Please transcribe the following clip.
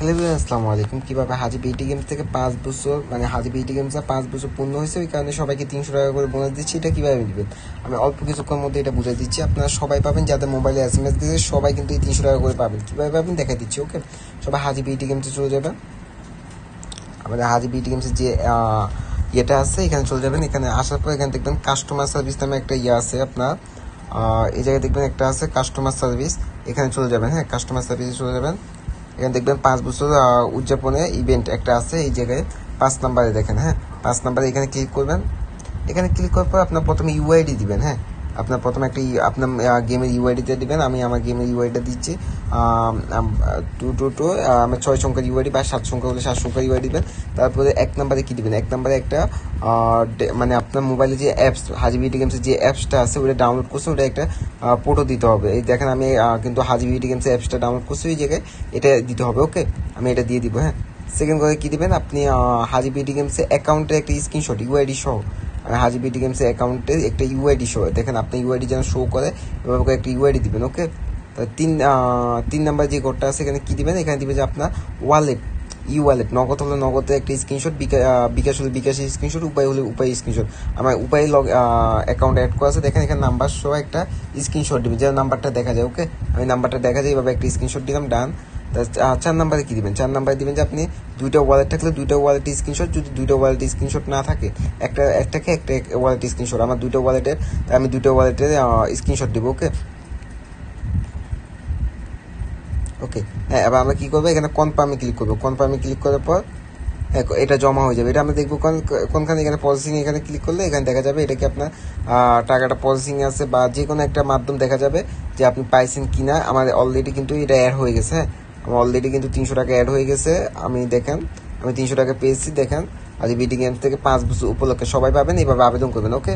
Hello ভাই, আসসালামু আলাইকুম। কিভাবে হাজি বিটি গেমস থেকে 5 বছর মানে হাজি বিটি গেমস 5 বছর পূর্ণ হয়েছে, ওই কারণে সবাইকে 300 টাকা করে বোনাস দিচ্ছি। এটা কিভাবে দিবেন আমি অল্প কিছুক্ষণ মধ্যে এটা বুঝিয়ে দিচ্ছি। আপনারা সবাই পাবেন, যাদের মোবাইলে SMS দিয়েছে সবাই কিন্তু এই 300 টাকা করে পাবেন। কিভাবে পাবেন দেখা দিচ্ছি। ওকে, সবাই হাজি বিটি গেমসে চলে যাবেন। আমাদের হাজি বিটি গেমসের যে ইয়েটা আছে এখানে চলে যাবেন। এখানে আসার পর এখানে দেখবেন কাস্টমার সার্ভিস নামে একটা ইয়ে আছে আপনার। এই জায়গায় দেখবেন একটা আছে কাস্টমার সার্ভিস, এখানে চলে যাবেন। হ্যাঁ, কাস্টমার সার্ভিসে চলে যাবেন। এখানে দেখবেন 5 বছর উদযাপনে ইভেন্ট একটা আছে এই জায়গায় 5 নাম্বারে দেখেন। হ্যাঁ, 5 নাম্বারে এখানে ক্লিক করবেন। এখানে ক্লিক করার পর আপনার প্রথমে ইউআইডি দিবেন। হ্যাঁ, আপনার প্রথমে একটা আপনার গেমের ইউআইডিটা দিবেন। আমি আমার গেমের ইউআইডিটা দিচ্ছি 222। আমার 6 সংখ্যার ইউআইডি বা 7 সংখ্যা হলে 7 সংখ্যার ইউআইডি দিবেন। তারপরে 1 নাম্বারে কি দিবেন, 1 নাম্বারে একটা মানে আপনার মোবাইলে যে অ্যাপস হাজি বিটি গেমসের যে অ্যাপসটা আছে ওটা ডাউনলোড করছে, ওটা একটা ফটো দিতে হবে। এই দেখেন আমি কিন্তু হাজি বিটি গেমসের অ্যাপসটা ডাউনলোড করছি, ওই জায়গায় এটা দিতে হবে। ওকে, আমি এটা দিয়ে দিব। হ্যাঁ, সেকেন্ড করে কি দিবেন, আপনি হাজি বিটি গেমসের অ্যাকাউন্টের একটা স্ক্রিনশট ইউআইডি সহ, হাজি বিটি গেমসের অ্যাকাউন্টে একটা ইউআইডি শো, দেখেন আপনার ইউআইডি যেন শো করে এভাবে করে একটা ইউআইডি দিবেন। ওকে, তো 3 নাম্বার যে কোডটা আছে এখানে কি দিবেন, এখানে দিবেন যে আপনার ওয়ালেট ওয়ালেট, নগদ হলে নগদের একটা স্ক্রিনশট, বিকাশ হলে বিকাশের স্ক্রিনশট, উপায় হলে উপায় স্ক্রিনশট। আমার উপায় অ্যাকাউন্ট অ্যাড করা আছে, দেখেন এখানে নাম্বার সহ একটা স্ক্রিনশট দিবেন, যে নাম্বারটা দেখা যায়। ওকে, আমি নাম্বারটা দেখা যায় এইভাবে একটা স্ক্রিনশট দিলাম, ডান। 4 নাম্বারে কি দিবেন, 4 নাম্বারে দিবেন যে আপনি 2টা ওয়ালেট থাকলে 2টা ওয়ালেট স্ক্রিনশট, যদি 2টা ওয়ালেট স্ক্রিনশট না থাকে একটা ওয়ালেট স্ক্রিনশট। আমার 2টা ওয়ালেটের, আমি 2টা ওয়ালেটের স্ক্রিনশট দিব। ওকে ওকে হ্যাঁ, এবার আমরা কি করবো, এখানে কনফার্মে ক্লিক করবো। কনফার্মে ক্লিক করার পর এটা জমা হয়ে যাবে। এটা আমরা দেখবো কোনখানে, এখানে প্রসেসিং, এখানে ক্লিক করলে এখানে দেখা যাবে এটা কি আপনার টাকাটা প্রসেসিং আছে বা যে কোনো একটা মাধ্যম দেখা যাবে যে আপনি পাইছেন কিনা। আমার অলরেডি কিন্তু এটা অ্যাড হয়ে গেছে। হ্যাঁ, আমার অলরেডি কিন্তু 300 টাকা অ্যাড হয়ে গেছে। আমি দেখেন আমি 300 টাকা পেয়েছি। দেখেন আজ বিটি গেমস থেকে 5 বছর উপলক্ষে সবাই পাবেন, এইভাবে আবেদন করবেন। ওকে।